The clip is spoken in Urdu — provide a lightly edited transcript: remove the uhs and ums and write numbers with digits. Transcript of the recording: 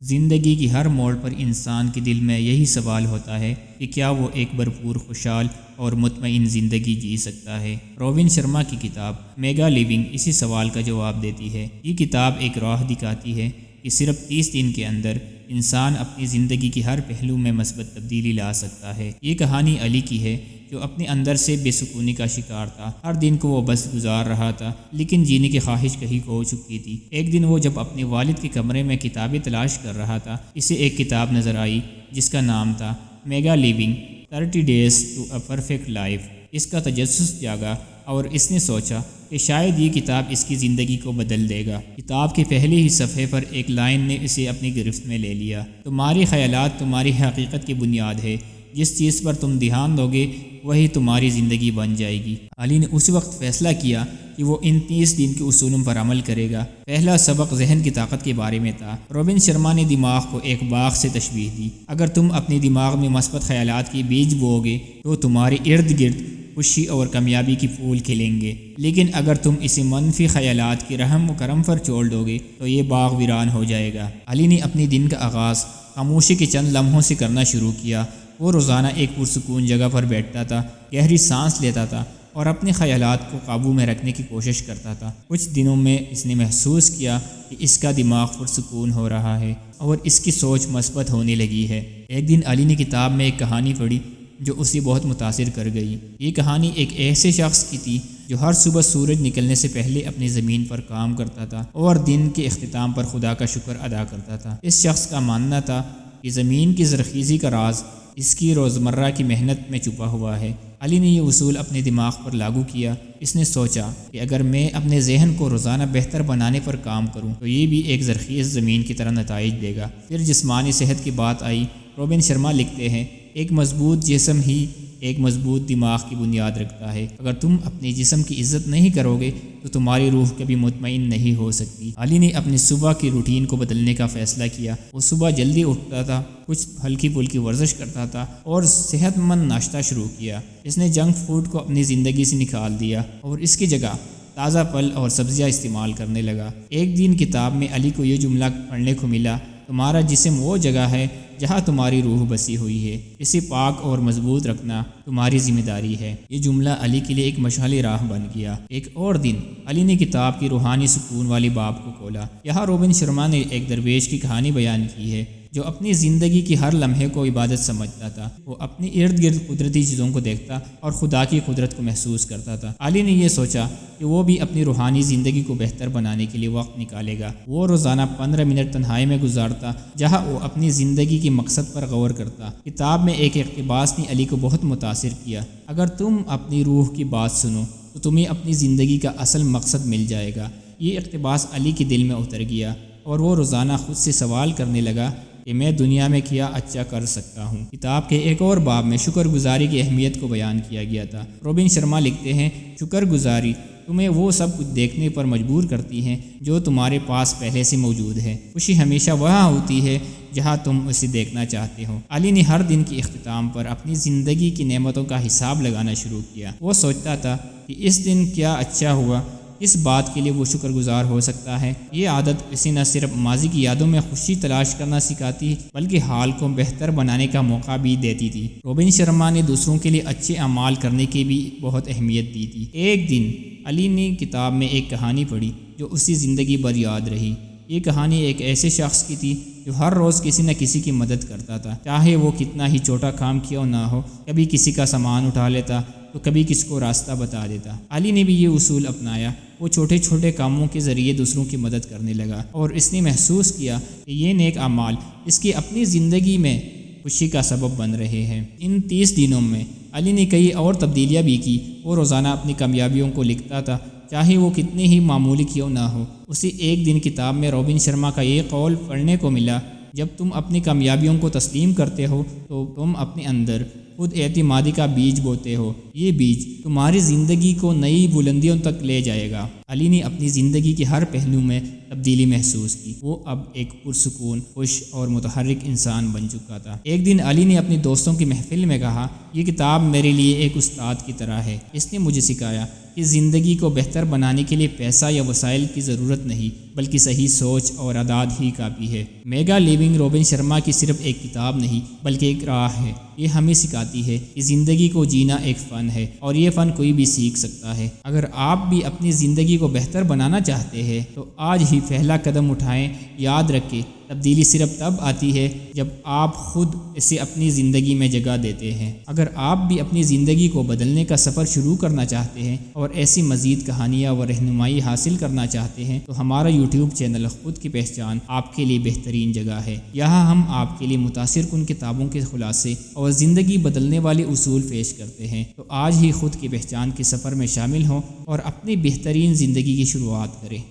زندگی کی ہر موڑ پر انسان کے دل میں یہی سوال ہوتا ہے کہ کیا وہ ایک بھرپور، خوشحال اور مطمئن زندگی جی سکتا ہے۔ روبن شرما کی کتاب میگا لیونگ اسی سوال کا جواب دیتی ہے۔ یہ کتاب ایک راہ دکھاتی ہے کہ صرف 30 دن کے اندر انسان اپنی زندگی کی ہر پہلو میں مثبت تبدیلی لا سکتا ہے۔ یہ کہانی علی کی ہے، جو اپنے اندر سے بے سکونی کا شکار تھا۔ ہر دن کو وہ بس گزار رہا تھا، لیکن جینے کی خواہش کہیں کھو چکی تھی۔ ایک دن وہ جب اپنے والد کے کمرے میں کتابیں تلاش کر رہا تھا، اسے ایک کتاب نظر آئی جس کا نام تھا mega living 30 Days to a Perfect Life۔ اس کا تجسس جاگا اور اس نے سوچا کہ شاید یہ کتاب اس کی زندگی کو بدل دے گا۔ کتاب کے پہلے ہی صفحے پر ایک لائن نے اسے اپنی گرفت میں لے لیا: تمہاری خیالات تمہاری حقیقت کی بنیاد ہے، جس چیز پر تم دھیان دو گے وہی تمہاری زندگی بن جائے گی۔ علی نے اس وقت فیصلہ کیا کہ وہ ان 30 دن کے اصولوں پر عمل کرے گا۔ پہلا سبق ذہن کی طاقت کے بارے میں تھا۔ روبن شرما نے دماغ کو ایک باغ سے تشبیہ دی۔ اگر تم اپنے دماغ میں مثبت خیالات کی بیج بو گے تو تمہارے ارد گرد خوشی اور کامیابی کی پھول کھلیں گے، لیکن اگر تم اسے منفی خیالات کی رحم و کرم پر چھوڑ دو گے تو یہ باغ ویران ہو جائے گا۔ علی نے اپنے دن کا آغاز خاموشی کے چند لمحوں سے کرنا شروع کیا۔ وہ روزانہ ایک پرسکون جگہ پر بیٹھتا تھا، گہری سانس لیتا تھا اور اپنے خیالات کو قابو میں رکھنے کی کوشش کرتا تھا۔ کچھ دنوں میں اس نے محسوس کیا کہ اس کا دماغ پرسکون ہو رہا ہے اور اس کی سوچ مثبت ہونے لگی ہے۔ ایک دن علی نے کتاب میں ایک کہانی پڑھی جو اسے بہت متاثر کر گئی۔ یہ کہانی ایک ایسے شخص کی تھی جو ہر صبح سورج نکلنے سے پہلے اپنی زمین پر کام کرتا تھا اور دن کے اختتام پر خدا کا شکر ادا کرتا تھا۔ اس شخص کا ماننا تھا کہ زمین کی زرخیزی کا راز اس کی روزمرہ کی محنت میں چھپا ہوا ہے۔ علی نے یہ اصول اپنے دماغ پر لاگو کیا۔ اس نے سوچا کہ اگر میں اپنے ذہن کو روزانہ بہتر بنانے پر کام کروں تو یہ بھی ایک زرخیز زمین کی طرح نتائج دے گا۔ پھر جسمانی صحت کی بات آئی۔ روبن شرما لکھتے ہیں، ایک مضبوط جسم ہی ایک مضبوط دماغ کی بنیاد رکھتا ہے۔ اگر تم اپنے جسم کی عزت نہیں کرو گے تو تمہاری روح کبھی مطمئن نہیں ہو سکتی۔ علی نے اپنی صبح کی روٹین کو بدلنے کا فیصلہ کیا۔ وہ صبح جلدی اٹھتا تھا، کچھ ہلکی پھلکی ورزش کرتا تھا اور صحت مند ناشتہ شروع کیا۔ اس نے جنک فوڈ کو اپنی زندگی سے نکال دیا اور اس کی جگہ تازہ پھل اور سبزیاں استعمال کرنے لگا۔ ایک دن کتاب میں علی کو یہ جملہ پڑھنے کو ملا: تمہارا جسم وہ جگہ ہے جہاں تمہاری روح بسی ہوئی ہے، اسے پاک اور مضبوط رکھنا تمہاری ذمہ داری ہے۔ یہ جملہ علی کے لیے ایک مشعل راہ بن گیا۔ ایک اور دن علی نے کتاب کی روحانی سکون والی باب کو کھولا۔ یہاں روبن شرما نے ایک درویش کی کہانی بیان کی ہے جو اپنی زندگی کی ہر لمحے کو عبادت سمجھتا تھا۔ وہ اپنے ارد گرد قدرتی چیزوں کو دیکھتا اور خدا کی قدرت کو محسوس کرتا تھا۔ علی نے یہ سوچا کہ وہ بھی اپنی روحانی زندگی کو بہتر بنانے کے لیے وقت نکالے گا۔ وہ روزانہ 15 منٹ تنہائی میں گزارتا جہاں وہ اپنی زندگی کے مقصد پر غور کرتا۔ کتاب میں ایک اقتباس نے علی کو بہت متاثر کیا: اگر تم اپنی روح کی بات سنو تو تمہیں اپنی زندگی کا اصل مقصد مل جائے گا۔ یہ اقتباس علی کے دل میں اتر گیا اور وہ روزانہ خود سے سوال کرنے لگا کہ میں دنیا میں کیا اچھا کر سکتا ہوں۔ کتاب کے ایک اور باب میں شکر گزاری کی اہمیت کو بیان کیا گیا تھا۔ روبن شرما لکھتے ہیں، شکر گزاری تمہیں وہ سب کچھ دیکھنے پر مجبور کرتی ہیں جو تمہارے پاس پہلے سے موجود ہے۔ خوشی ہمیشہ وہاں ہوتی ہے جہاں تم اسے دیکھنا چاہتے ہو۔ علی نے ہر دن کے اختتام پر اپنی زندگی کی نعمتوں کا حساب لگانا شروع کیا۔ وہ سوچتا تھا کہ اس دن کیا اچھا ہوا، اس بات کے لیے وہ شکر گزار ہو سکتا ہے۔ یہ عادت اسے نہ صرف ماضی کی یادوں میں خوشی تلاش کرنا سکھاتی بلکہ حال کو بہتر بنانے کا موقع بھی دیتی تھی۔ روبن شرما نے دوسروں کے لیے اچھے اعمال کرنے کی بھی بہت اہمیت دی تھی۔ ایک دن علی نے کتاب میں ایک کہانی پڑھی جو اسی زندگی بھر یاد رہی۔ یہ کہانی ایک ایسے شخص کی تھی جو ہر روز کسی نہ کسی کی مدد کرتا تھا، چاہے وہ کتنا ہی چھوٹا کام کیوں نہ ہو۔ کبھی کسی کا سامان اٹھا لیتا تو کبھی کسی کو راستہ بتا دیتا۔ علی نے بھی یہ اصول اپنایا۔ وہ چھوٹے چھوٹے کاموں کے ذریعے دوسروں کی مدد کرنے لگا اور اس نے محسوس کیا کہ یہ نیک اعمال اس کی اپنی زندگی میں خوشی کا سبب بن رہے ہیں۔ ان 30 دنوں میں علی نے کئی اور تبدیلیاں بھی کی۔ وہ روزانہ اپنی کامیابیوں کو لکھتا تھا، چاہے وہ کتنے ہی معمولی کیوں نہ ہو۔ اسے ایک دن کتاب میں روبن شرما کا یہ قول پڑھنے کو ملا: جب تم اپنی کامیابیوں کو تسلیم کرتے ہو تو تم اپنے اندر خود اعتمادی کا بیج بوتے ہو۔ یہ بیج تمہاری زندگی کو نئی بلندیوں تک لے جائے گا۔ علی نے اپنی زندگی کے ہر پہلو میں تبدیلی محسوس کی۔ وہ اب ایک پرسکون، خوش اور متحرک انسان بن چکا تھا۔ ایک دن علی نے اپنی دوستوں کی محفل میں کہا، یہ کتاب میرے لیے ایک استاد کی طرح ہے۔ اس نے مجھے سکھایا کہ زندگی کو بہتر بنانے کے لیے پیسہ یا وسائل کی ضرورت نہیں، بلکہ صحیح سوچ اور عادات ہی کافی ہے۔ میگا لیونگ روبن شرما کی صرف ایک کتاب نہیں بلکہ ایک راہ ہے۔ یہ ہمیں سکھاتی ہے کہ زندگی کو جینا ایک فن ہے، اور یہ فن کوئی بھی سیکھ سکتا ہے۔ اگر آپ بھی اپنی زندگی کو بہتر بنانا چاہتے ہیں تو آج ہی پہلا قدم اٹھائیں۔ یاد رکھیں، تبدیلی صرف تب آتی ہے جب آپ خود اسے اپنی زندگی میں جگہ دیتے ہیں۔ اگر آپ بھی اپنی زندگی کو بدلنے کا سفر شروع کرنا چاہتے ہیں اور ایسی مزید کہانیاں و رہنمائی حاصل کرنا چاہتے ہیں تو ہمارا یوٹیوب چینل خود کی پہچان آپ کے لیے بہترین جگہ ہے۔ یہاں ہم آپ کے لیے متاثر کن کتابوں کے خلاصے اور زندگی بدلنے والے اصول پیش کرتے ہیں۔ تو آج ہی خود کی پہچان کے سفر میں شامل ہوں اور اپنی بہترین زندگی کی شروعات کریں۔